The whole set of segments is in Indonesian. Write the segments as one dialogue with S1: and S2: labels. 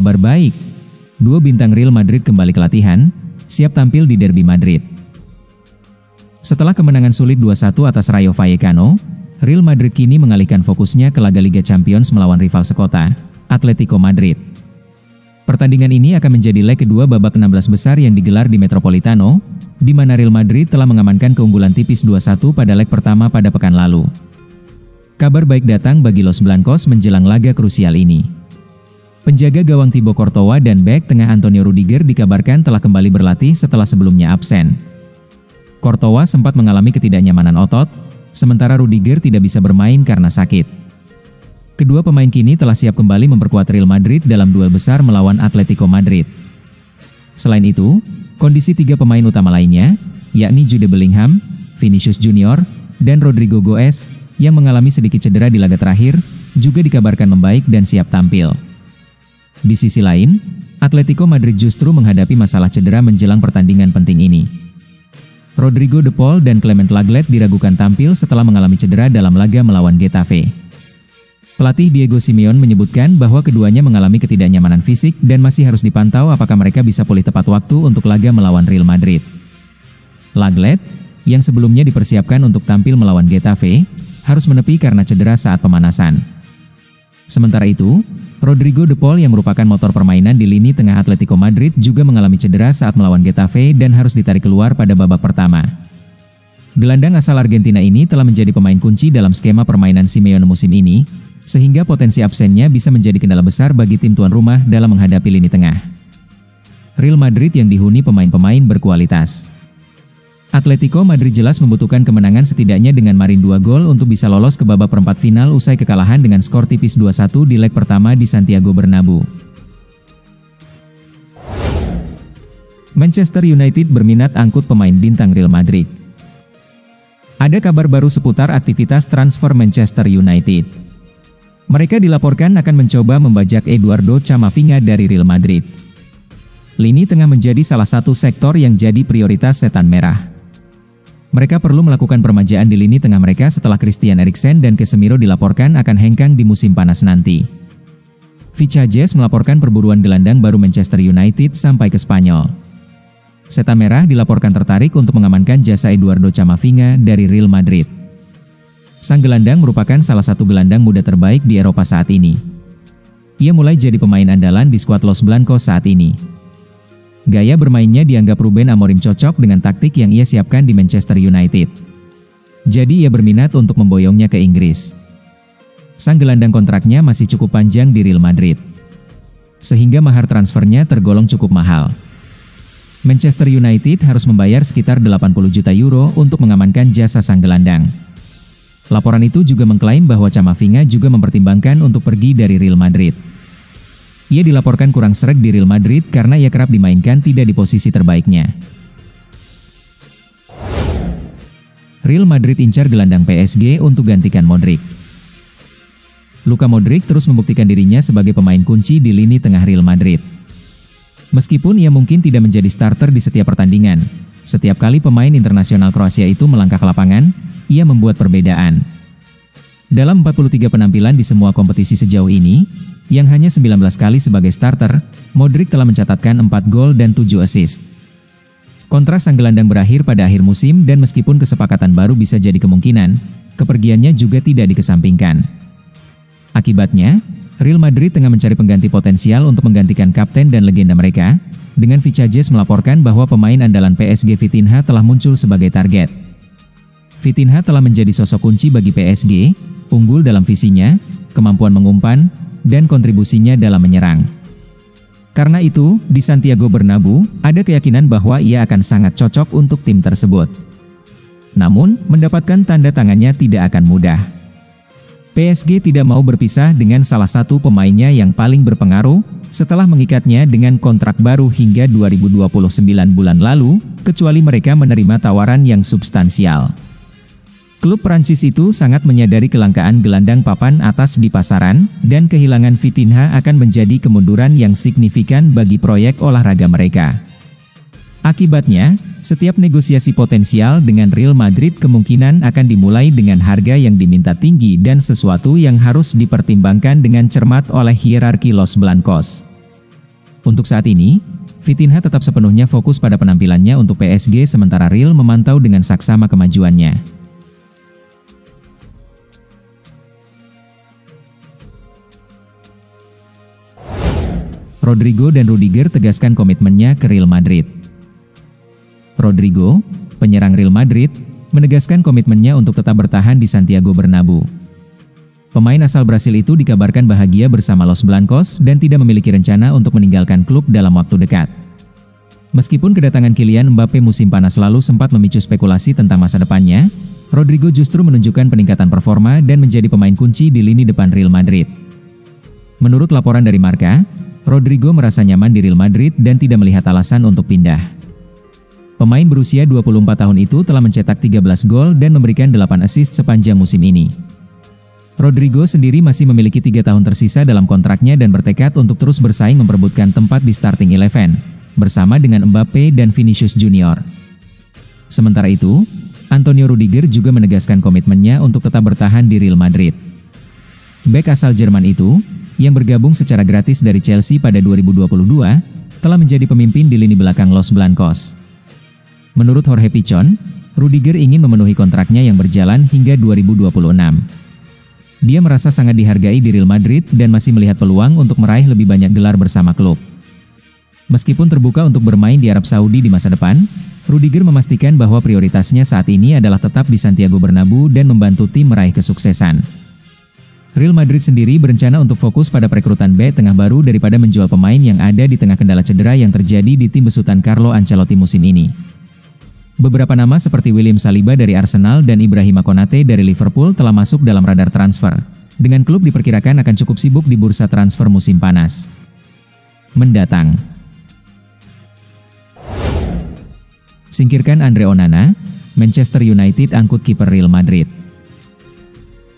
S1: Kabar baik, duo bintang Real Madrid kembali ke latihan, siap tampil di Derby Madrid. Setelah kemenangan sulit 2-1 atas Rayo Vallecano, Real Madrid kini mengalihkan fokusnya ke laga Liga Champions melawan rival sekota, Atletico Madrid. Pertandingan ini akan menjadi leg kedua babak 16 besar yang digelar di Metropolitano, di mana Real Madrid telah mengamankan keunggulan tipis 2-1 pada leg pertama pada pekan lalu. Kabar baik datang bagi Los Blancos menjelang laga krusial ini. Penjaga gawang Thibaut Courtois dan bek tengah Antonio Rudiger dikabarkan telah kembali berlatih setelah sebelumnya absen. Courtois sempat mengalami ketidaknyamanan otot, sementara Rudiger tidak bisa bermain karena sakit. Kedua pemain kini telah siap kembali memperkuat Real Madrid dalam duel besar melawan Atletico Madrid. Selain itu, kondisi tiga pemain utama lainnya, yakni Jude Bellingham, Vinicius Junior, dan Rodrigo Goes, yang mengalami sedikit cedera di laga terakhir, juga dikabarkan membaik dan siap tampil. Di sisi lain, Atletico Madrid justru menghadapi masalah cedera menjelang pertandingan penting ini. Rodrigo De Paul dan Clement Lenglet diragukan tampil setelah mengalami cedera dalam laga melawan Getafe. Pelatih Diego Simeone menyebutkan bahwa keduanya mengalami ketidaknyamanan fisik dan masih harus dipantau apakah mereka bisa pulih tepat waktu untuk laga melawan Real Madrid. Lenglet, yang sebelumnya dipersiapkan untuk tampil melawan Getafe, harus menepi karena cedera saat pemanasan. Sementara itu, Rodrigo De Paul yang merupakan motor permainan di lini tengah Atletico Madrid juga mengalami cedera saat melawan Getafe dan harus ditarik keluar pada babak pertama. Gelandang asal Argentina ini telah menjadi pemain kunci dalam skema permainan Simeone musim ini, sehingga potensi absennya bisa menjadi kendala besar bagi tim tuan rumah dalam menghadapi lini tengah. Real Madrid yang dihuni pemain-pemain berkualitas. Atletico Madrid jelas membutuhkan kemenangan setidaknya dengan margin 2 gol untuk bisa lolos ke babak perempat final usai kekalahan dengan skor tipis 2-1 di leg pertama di Santiago Bernabeu. Manchester United berminat angkut pemain bintang Real Madrid. Ada kabar baru seputar aktivitas transfer Manchester United. Mereka dilaporkan akan mencoba membajak Eduardo Camavinga dari Real Madrid. Lini tengah menjadi salah satu sektor yang jadi prioritas setan merah. Mereka perlu melakukan permajaan di lini tengah mereka setelah Christian Eriksen dan Casemiro dilaporkan akan hengkang di musim panas nanti. Vicajes melaporkan perburuan gelandang baru Manchester United sampai ke Spanyol. Setan merah dilaporkan tertarik untuk mengamankan jasa Eduardo Camavinga dari Real Madrid. Sang gelandang merupakan salah satu gelandang muda terbaik di Eropa saat ini. Ia mulai jadi pemain andalan di skuad Los Blancos saat ini. Gaya bermainnya dianggap Ruben Amorim cocok dengan taktik yang ia siapkan di Manchester United. Jadi ia berminat untuk memboyongnya ke Inggris. Sang gelandang kontraknya masih cukup panjang di Real Madrid, sehingga mahar transfernya tergolong cukup mahal. Manchester United harus membayar sekitar 80 juta euro untuk mengamankan jasa sang gelandang. Laporan itu juga mengklaim bahwa Camavinga juga mempertimbangkan untuk pergi dari Real Madrid. Ia dilaporkan kurang sreg di Real Madrid karena ia kerap dimainkan tidak di posisi terbaiknya. Real Madrid incar gelandang PSG untuk gantikan Modric. Luka Modric terus membuktikan dirinya sebagai pemain kunci di lini tengah Real Madrid. Meskipun ia mungkin tidak menjadi starter di setiap pertandingan, setiap kali pemain internasional Kroasia itu melangkah ke lapangan, ia membuat perbedaan. Dalam 43 penampilan di semua kompetisi sejauh ini, yang hanya 19 kali sebagai starter, Modric telah mencatatkan 4 gol dan 7 assist. Kontrak sang gelandang berakhir pada akhir musim dan meskipun kesepakatan baru bisa jadi kemungkinan, kepergiannya juga tidak dikesampingkan. Akibatnya, Real Madrid tengah mencari pengganti potensial untuk menggantikan kapten dan legenda mereka, dengan Vicajes melaporkan bahwa pemain andalan PSG Vitinha telah muncul sebagai target. Vitinha telah menjadi sosok kunci bagi PSG, unggul dalam visinya, kemampuan mengumpan, dan kontribusinya dalam menyerang. Karena itu, di Santiago Bernabeu, ada keyakinan bahwa ia akan sangat cocok untuk tim tersebut. Namun, mendapatkan tanda tangannya tidak akan mudah. PSG tidak mau berpisah dengan salah satu pemainnya yang paling berpengaruh, setelah mengikatnya dengan kontrak baru hingga 2029 bulan lalu, kecuali mereka menerima tawaran yang substansial. Klub Prancis itu sangat menyadari kelangkaan gelandang papan atas di pasaran, dan kehilangan Vitinha akan menjadi kemunduran yang signifikan bagi proyek olahraga mereka. Akibatnya, setiap negosiasi potensial dengan Real Madrid kemungkinan akan dimulai dengan harga yang diminta tinggi dan sesuatu yang harus dipertimbangkan dengan cermat oleh hierarki Los Blancos. Untuk saat ini, Vitinha tetap sepenuhnya fokus pada penampilannya untuk PSG sementara Real memantau dengan saksama kemajuannya. Rodrigo dan Rudiger tegaskan komitmennya ke Real Madrid. Rodrigo, penyerang Real Madrid, menegaskan komitmennya untuk tetap bertahan di Santiago Bernabeu. Pemain asal Brasil itu dikabarkan bahagia bersama Los Blancos dan tidak memiliki rencana untuk meninggalkan klub dalam waktu dekat. Meskipun kedatangan Kylian Mbappe musim panas lalu sempat memicu spekulasi tentang masa depannya, Rodrigo justru menunjukkan peningkatan performa dan menjadi pemain kunci di lini depan Real Madrid. Menurut laporan dari Marca, Rodrigo merasa nyaman di Real Madrid dan tidak melihat alasan untuk pindah. Pemain berusia 24 tahun itu telah mencetak 13 gol dan memberikan 8 assist sepanjang musim ini. Rodrigo sendiri masih memiliki 3 tahun tersisa dalam kontraknya dan bertekad untuk terus bersaing memperebutkan tempat di starting 11, bersama dengan Mbappe dan Vinicius Junior. Sementara itu, Antonio Rudiger juga menegaskan komitmennya untuk tetap bertahan di Real Madrid. Bek asal Jerman itu, yang bergabung secara gratis dari Chelsea pada 2022, telah menjadi pemimpin di lini belakang Los Blancos. Menurut Jorge Pichon, Rudiger ingin memenuhi kontraknya yang berjalan hingga 2026. Dia merasa sangat dihargai di Real Madrid dan masih melihat peluang untuk meraih lebih banyak gelar bersama klub. Meskipun terbuka untuk bermain di Arab Saudi di masa depan, Rudiger memastikan bahwa prioritasnya saat ini adalah tetap di Santiago Bernabeu dan membantu tim meraih kesuksesan. Real Madrid sendiri berencana untuk fokus pada perekrutan bek tengah baru daripada menjual pemain yang ada di tengah kendala cedera yang terjadi di tim besutan Carlo Ancelotti musim ini. Beberapa nama seperti William Saliba dari Arsenal dan Ibrahima Konate dari Liverpool telah masuk dalam radar transfer, dengan klub diperkirakan akan cukup sibuk di bursa transfer musim panas mendatang. Singkirkan Andre Onana, Manchester United angkut kiper Real Madrid.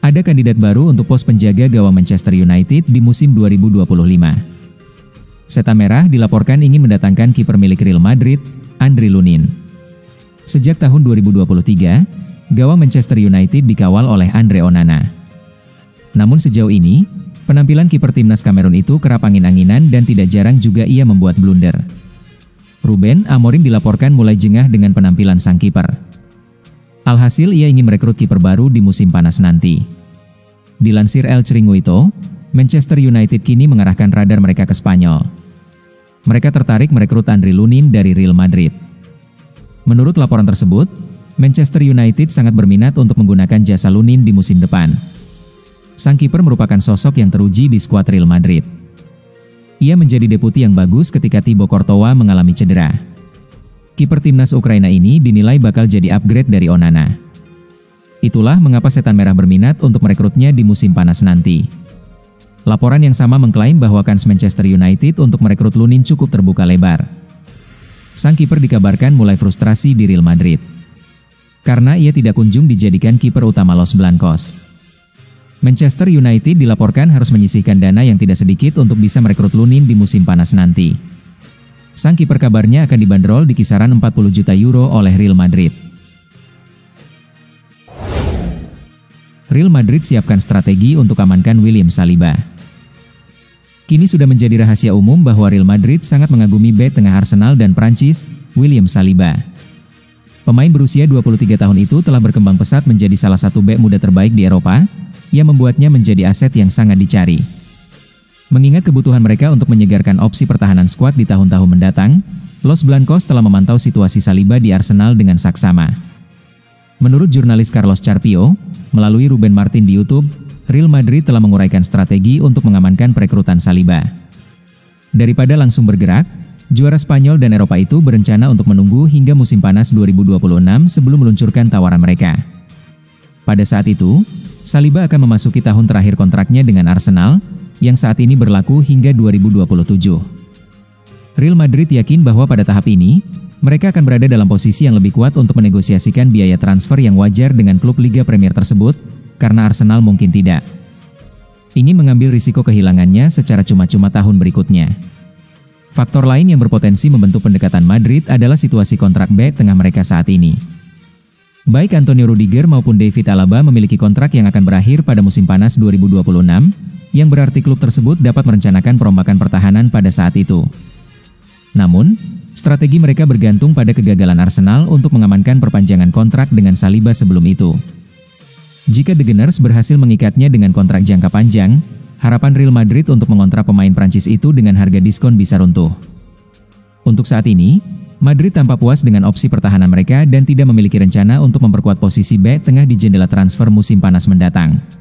S1: Ada kandidat baru untuk pos penjaga gawang Manchester United di musim 2025. Setan Merah dilaporkan ingin mendatangkan kiper milik Real Madrid, Andre Lunin. Sejak tahun 2023, gawang Manchester United dikawal oleh Andre Onana. Namun sejauh ini, penampilan kiper timnas Kamerun itu kerap angin-anginan dan tidak jarang juga ia membuat blunder. Ruben Amorim dilaporkan mulai jengah dengan penampilan sang kiper. Alhasil ia ingin merekrut kiper baru di musim panas nanti. Dilansir El Chiringuito, Manchester United kini mengarahkan radar mereka ke Spanyol. Mereka tertarik merekrut Andre Lunin dari Real Madrid. Menurut laporan tersebut, Manchester United sangat berminat untuk menggunakan jasa Lunin di musim depan. Sang kiper merupakan sosok yang teruji di skuad Real Madrid. Ia menjadi deputi yang bagus ketika Thibaut Courtois mengalami cedera. Kiper timnas Ukraina ini dinilai bakal jadi upgrade dari Onana. Itulah mengapa Setan Merah berminat untuk merekrutnya di musim panas nanti. Laporan yang sama mengklaim bahwa kans Manchester United untuk merekrut Lunin cukup terbuka lebar. Sang kiper dikabarkan mulai frustrasi di Real Madrid karena ia tidak kunjung dijadikan kiper utama Los Blancos. Manchester United dilaporkan harus menyisihkan dana yang tidak sedikit untuk bisa merekrut Lunin di musim panas nanti. Sang kiper kabarnya akan dibanderol di kisaran 40 juta euro oleh Real Madrid. Real Madrid siapkan strategi untuk amankan William Saliba. Kini sudah menjadi rahasia umum bahwa Real Madrid sangat mengagumi bek tengah Arsenal dan Prancis, William Saliba. Pemain berusia 23 tahun itu telah berkembang pesat menjadi salah satu bek muda terbaik di Eropa, yang membuatnya menjadi aset yang sangat dicari. Mengingat kebutuhan mereka untuk menyegarkan opsi pertahanan skuad di tahun-tahun mendatang, Los Blancos telah memantau situasi Saliba di Arsenal dengan saksama. Menurut jurnalis Carlos Carpio, melalui Ruben Martin di YouTube, Real Madrid telah menguraikan strategi untuk mengamankan perekrutan Saliba. Daripada langsung bergerak, juara Spanyol dan Eropa itu berencana untuk menunggu hingga musim panas 2026 sebelum meluncurkan tawaran mereka. Pada saat itu, Saliba akan memasuki tahun terakhir kontraknya dengan Arsenal, yang saat ini berlaku hingga 2027. Real Madrid yakin bahwa pada tahap ini, mereka akan berada dalam posisi yang lebih kuat untuk menegosiasikan biaya transfer yang wajar dengan klub Liga Premier tersebut, karena Arsenal mungkin tidak ingin mengambil risiko kehilangannya secara cuma-cuma tahun berikutnya. Faktor lain yang berpotensi membentuk pendekatan Madrid adalah situasi kontrak bek tengah mereka saat ini. Baik Antonio Rudiger maupun David Alaba memiliki kontrak yang akan berakhir pada musim panas 2026, yang berarti klub tersebut dapat merencanakan perombakan pertahanan pada saat itu. Namun, strategi mereka bergantung pada kegagalan Arsenal untuk mengamankan perpanjangan kontrak dengan Saliba sebelum itu. Jika The Gunners berhasil mengikatnya dengan kontrak jangka panjang, harapan Real Madrid untuk mengontrak pemain Prancis itu dengan harga diskon bisa runtuh. Untuk saat ini, Madrid tampak puas dengan opsi pertahanan mereka dan tidak memiliki rencana untuk memperkuat posisi bek tengah di jendela transfer musim panas mendatang.